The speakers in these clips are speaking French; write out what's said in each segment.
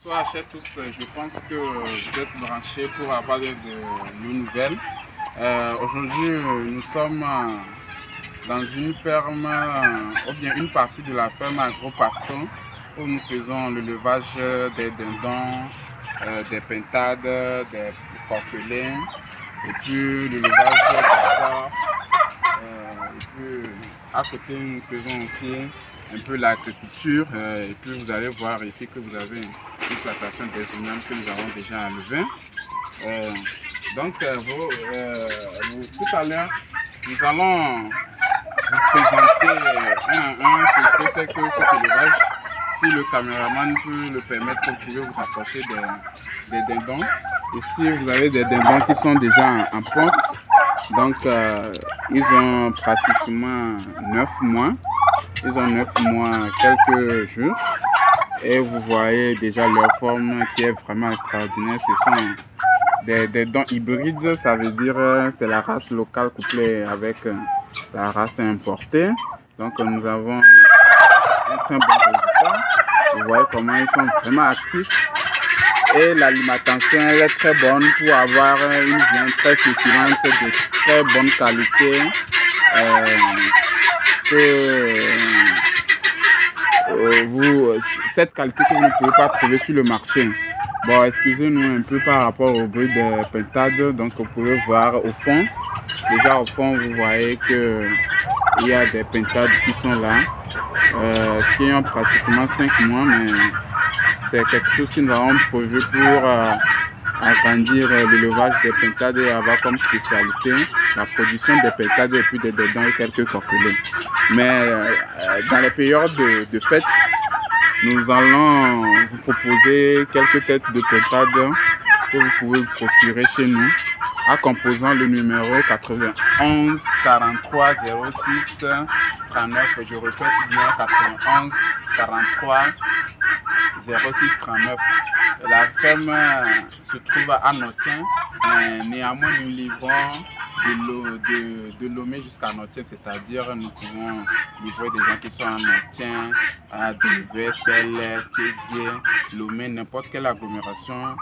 Bonsoir à tous, je pense que vous êtes branchés pour avoir de nos nouvelles. Aujourd'hui, nous sommes dans une ferme, ou bien une partie de la ferme agro-paston, où nous faisons le levage des dindons, des pintades, des coquelins, et puis le levage des porcs. Et puis à côté, nous faisons aussi un peu l'agriculture. Et puis vous allez voir ici que vous avez une plantation des oignons que nous avons déjà enlevé. Tout à l'heure, nous allons vous présenter un à un ce que c'est que cet élevage. Si le caméraman peut le permettre, vous pouvez vous rapprocher des dindons. Ici, vous avez des dindons qui sont déjà en ponte. Donc, ils ont pratiquement 9 mois. Ils ont 9 mois, quelques jours. Et vous voyez déjà leur forme qui est vraiment extraordinaire. Ce sont des dindons hybrides. Ça veut dire c'est la race locale couplée avec la race importée. Donc, nous avons un très bon résultat. Vous voyez comment ils sont vraiment actifs. Et l'alimentation est très bonne pour avoir une viande très succulente de très bonne qualité. Cette qualité que vous ne pouvez pas trouver sur le marché. Bon, excusez-nous un peu par rapport au bruit des pintades. Donc, vous pouvez voir au fond. Déjà au fond, vous voyez qu'il y a des pintades qui sont là, qui ont pratiquement 5 mois, mais c'est quelque chose que nous avons prévu pour agrandir l'élevage des pintades et avoir comme spécialité la production des pintades et puis des dindons et quelques coquelins. Mais dans les périodes de fête, nous allons vous proposer quelques têtes de pintades que vous pouvez vous procurer chez nous en composant le numéro 91 43 06 39. Je répète bien 91 43 06 39. La ferme se trouve à Notien. Néanmoins, nous livrons de Lomé jusqu'à Notien, c'est-à-dire nous pouvons livrer des gens qui sont à Notien, à Delvet, Telle, Thévier, Lomé, n'importe quelle agglomération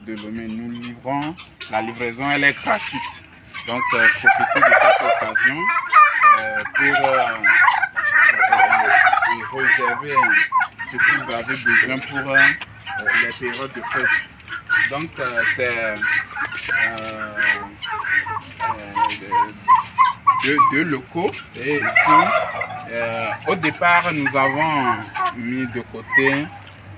de Lomé. Nous livrons. La livraison, elle est gratuite. Donc, profitez de cette occasion pour réserver ce que vous avez besoin pour les périodes de fête. Donc, c'est deux locaux. Et ici, au départ, nous avons mis de côté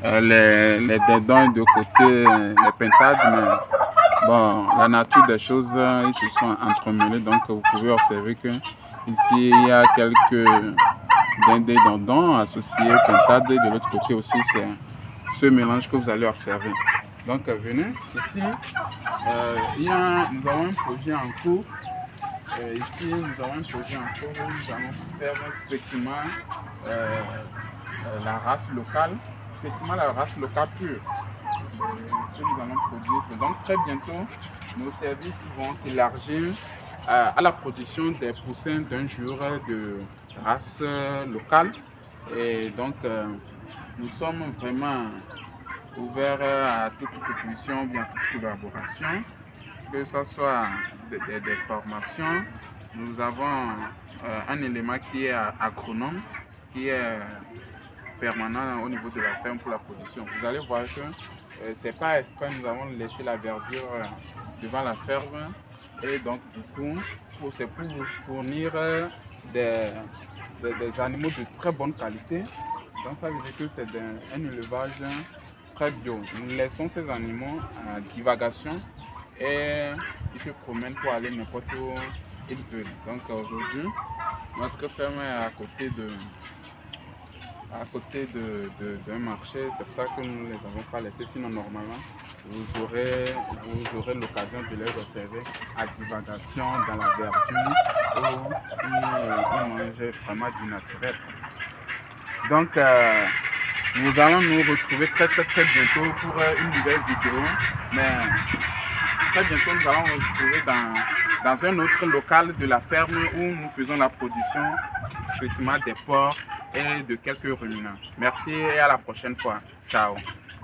les dindons, de côté les pintades, mais bon, la nature des choses, ils se sont entremêlés. Donc, vous pouvez observer que ici, il y a quelques dindons associés aux pintades. Et de l'autre côté aussi, c'est ce mélange que vous allez observer. Donc, venez ici. Nous avons un projet en cours. Ici, nous avons un projet en cours où nous allons faire strictement la race locale, strictement la race locale pure que nous allons produire. Donc, très bientôt, nos services vont s'élargir à la production des poussins d'un jour de race locale. Et donc, nous sommes vraiment ouverts à toute proposition, bien toute collaboration, que ce soit des formations. Nous avons un élément qui est agronome, qui est permanent au niveau de la ferme pour la production. Vous allez voir que c'est pas exprès, nous avons laissé la verdure devant la ferme et donc du coup, c'est pour vous fournir des animaux de très bonne qualité. Donc ça veut dire que c'est un élevage très bio. Nous laissons ces animaux en divagation et ils se promènent pour aller n'importe où ils veulent. Donc aujourd'hui, notre ferme est à côté d'un marché. C'est pour ça que nous ne les avons pas laissés. Sinon, normalement, vous aurez l'occasion de les observer à divagation dans la verdure où ils mangent vraiment du naturel. Donc, nous allons nous retrouver très bientôt pour une nouvelle vidéo. Mais très bientôt, nous allons nous retrouver dans un autre local de la ferme où nous faisons la production strictement des porcs et de quelques ruminants. Merci et à la prochaine fois. Ciao.